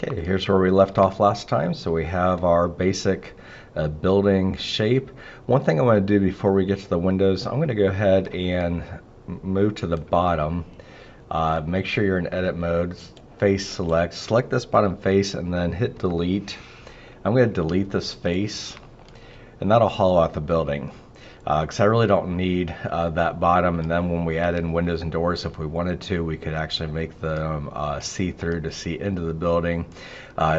Okay, here's where we left off last time. So we have our basic building shape. One thing I want to do before we get to the windows, I'm going to go ahead and move to the bottom. Make sure you're in edit mode, face select this bottom face and then hit delete. I'm going to delete this face and that'll hollow out the building. Because I really don't need that bottom, and then when we add in windows and doors, if we wanted to, we could actually make them see-through to see into the building.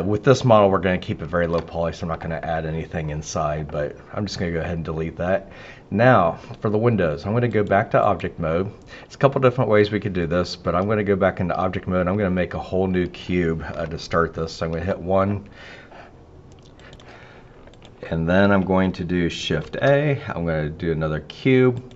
With this model, we're going to keep it very low poly, so I'm not going to add anything inside, but I'm just going to go ahead and delete that. Now, for the windows, I'm going to go back to object mode. There's a couple different ways we could do this, but I'm going to go back into object mode. I'm going to make a whole new cube to start this. So I'm going to hit 1. And then I'm going to do Shift A. I'm going to do another cube.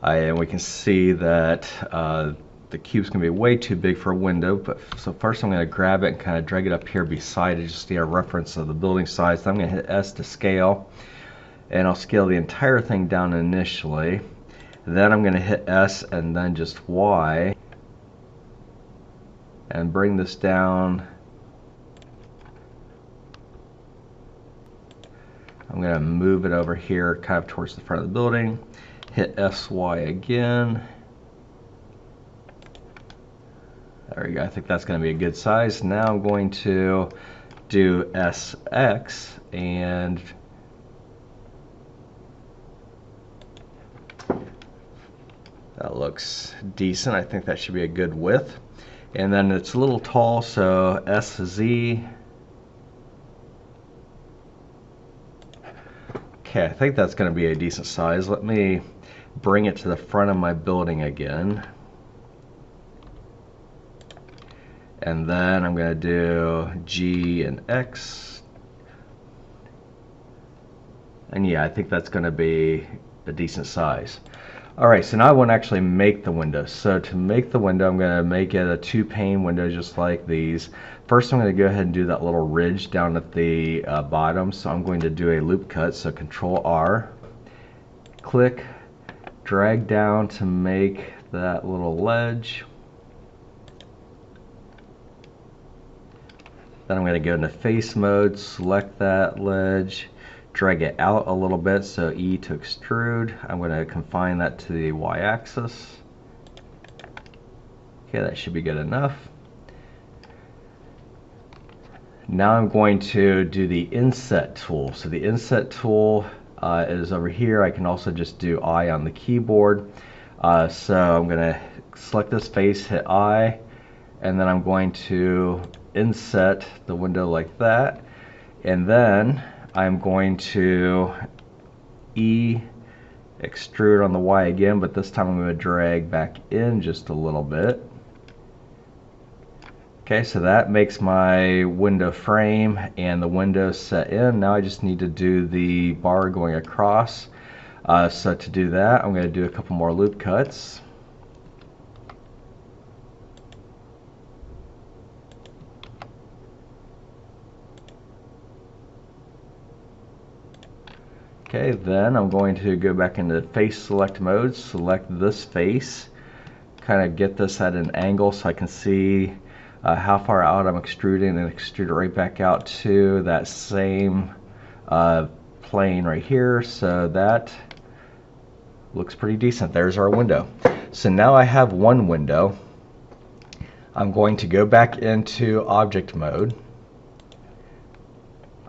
And we can see that the cube's going to be way too big for a window. But so first I'm going to grab it and kind of drag it up here beside it just to get a reference of the building size. Then I'm going to hit S to scale. And I'll scale the entire thing down initially. Then I'm going to hit S and then just Y. And bring this down. I'm going to move it over here kind of towards the front of the building, hit SY again. There we go, I think that's going to be a good size. Now I'm going to do SX and that looks decent. I think that should be a good width. And then it's a little tall, so SZ. Okay, I think that's going to be a decent size. Let me bring it to the front of my building again. And then I'm going to do G and X. And yeah, I think that's going to be a decent size. Alright, so now I want to actually make the window. So to make the window, I'm going to make it a 2-pane window just like these. First, I'm going to go ahead and do that little ridge down at the bottom. So I'm going to do a loop cut. So Control R, click, drag down to make that little ledge. Then I'm going to go into face mode, select that ledge, drag it out a little bit, so E to extrude. I'm going to confine that to the Y-axis. Okay, that should be good enough. Now I'm going to do the inset tool. So the inset tool is over here. I can also just do I on the keyboard. So I'm going to select this face, hit I, and then I'm going to inset the window like that. And then I'm going to E extrude on the Y again, but this time I'm going to drag back in just a little bit. Okay, so that makes my window frame and the window set in. Now I just need to do the bar going across. So to do that, I'm going to do a couple more loop cuts. Okay, then I'm going to go back into face select mode, select this face, kind of get this at an angle so I can see how far out I'm extruding and extrude it right back out to that same plane right here. So that looks pretty decent. There's our window. So now I have one window. I'm going to go back into object mode.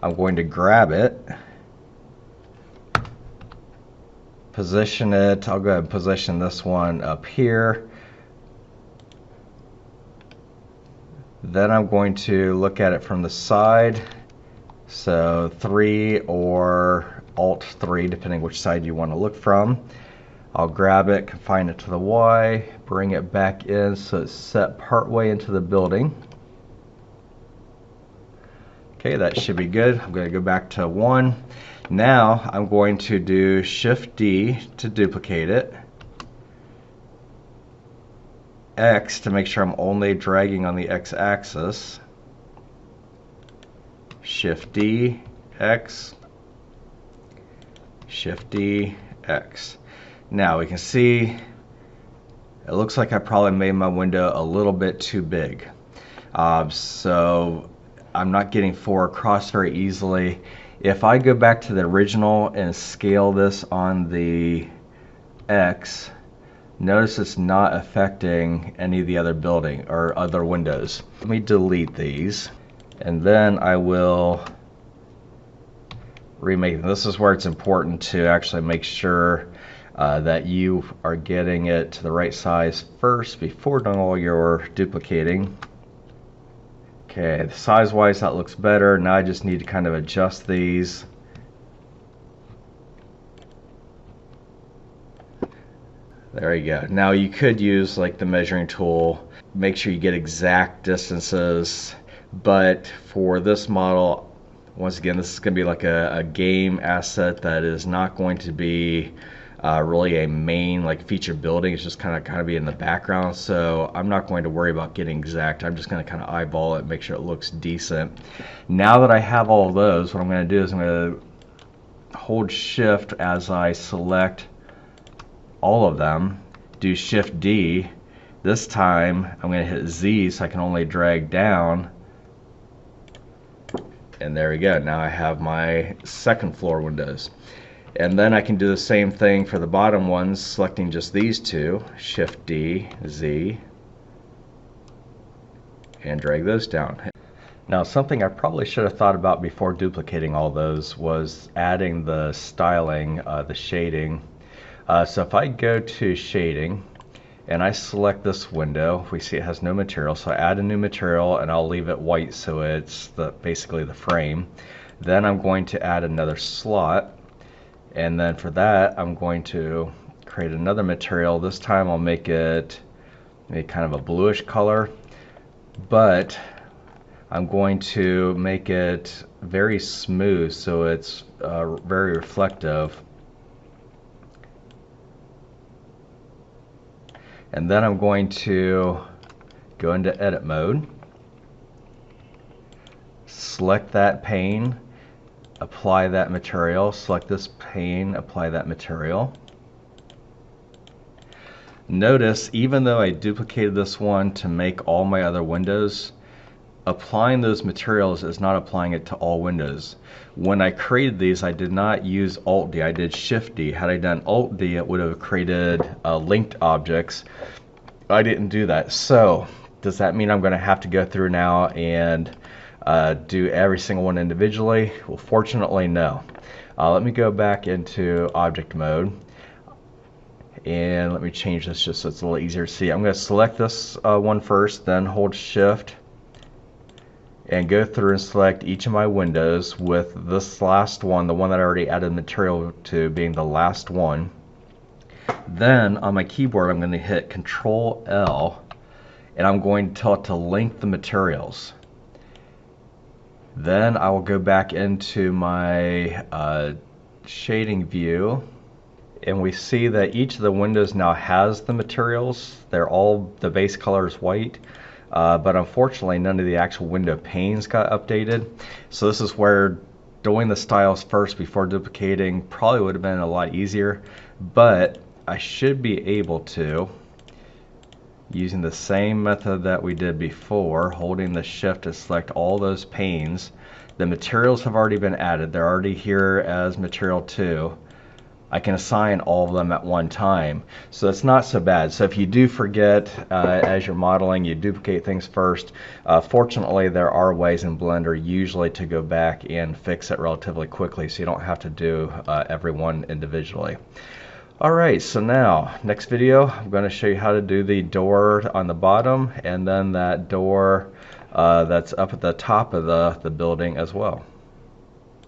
I'm going to grab it, position it. I'll go ahead and position this one up here. Then I'm going to look at it from the side. So 3 or Alt 3, depending which side you want to look from. I'll grab it, confine it to the Y, bring it back in so it's set partway into the building. Okay, that should be good. I'm going to go back to 1. Now I'm going to do Shift D to duplicate it. X to make sure I'm only dragging on the X axis. Shift D, X, Shift D, X. Now we can see it looks like I probably made my window a little bit too big. So I'm not getting 4 across very easily. If I go back to the original and scale this on the X, notice it's not affecting any of the other building or other windows. Let me delete these, and then I will remake them. This is where it's important to actually make sure that you are getting it to the right size first before doing all your duplicating. Okay, size-wise that looks better. Now I just need to kind of adjust these. There you go. Now you could use like the measuring tool, make sure you get exact distances, but for this model, once again, this is going to be like a game asset that is not going to be really a main like feature building. It's just kind of be in the background, so I'm not going to worry about getting exact. I'm just going to kind of eyeball it, make sure it looks decent. Now that I have all of those, what I'm going to do is I'm going to hold shift as I select all of them, do shift D. This time I'm going to hit Z so I can only drag down, and there we go. Now I have my second floor windows. And then I can do the same thing for the bottom ones, selecting just these two, shift D, Z, and drag those down. Now something I probably should have thought about before duplicating all those was adding the styling, the shading. So if I go to shading and I select this window, we see it has no material, so I add a new material and I'll leave it white so it's basically the frame. Then I'm going to add another slot. And then for that, I'm going to create another material. This time I'll make it kind of a bluish color, but I'm going to make it very smooth so it's very reflective. And then I'm going to go into edit mode, select that pane, apply that material, select this pane, apply that material. Notice even though I duplicated this one to make all my other windows, applying those materials is not applying it to all windows. When I created these, I did not use Alt D, I did Shift D. Had I done Alt D, it would have created linked objects. I didn't do that. So does that mean I'm going to have to go through now and do every single one individually? Well, fortunately, no. Let me go back into object mode, and let me change this just so it's a little easier to see. I'm going to select this one first, then hold shift and go through and select each of my windows with this last one, the one that I already added material to, being the last one. Then on my keyboard I'm going to hit Control L and I'm going to tell it to link the materials. Then I will go back into my shading view, and we see that each of the windows now has the materials. They're all, the base color is white, but unfortunately none of the actual window panes got updated. So this is where doing the styles first before duplicating probably would have been a lot easier, but I should be able to, using the same method that we did before, holding the shift to select all those panes. The materials have already been added. They're already here as material 2. I can assign all of them at one time. So it's not so bad. So if you do forget as you're modeling, you duplicate things first. Fortunately, there are ways in Blender usually to go back and fix it relatively quickly, so you don't have to do every one individually. Alright, so now, next video, I'm going to show you how to do the door on the bottom, and then that door that's up at the top of the building as well.